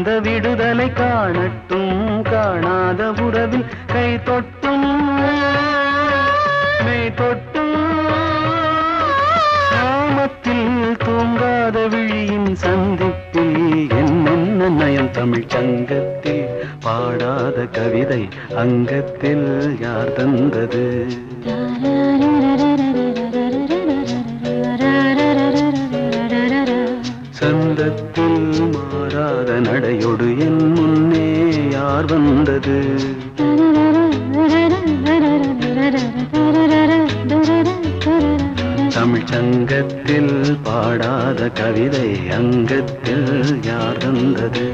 அந்த விடுதலை காணட்டும் காணாத உறவில் கை தொட்டும் மெய் தொட்டும் சாமத்தில் தூங்காத விழியின் சந்திப்பில் என்னென்ன நயம் தமிழ் சங்கத்தில் பாடாத கவிதை அங்கத்தில் யார் தந்தது சந்தத்தில் மாறாத நடையோடு என் முன்னே யார் வந்தது தமிழ் சங்கத்தில் பாடாத கவிதை அங்கத்தில் யார் தந்தது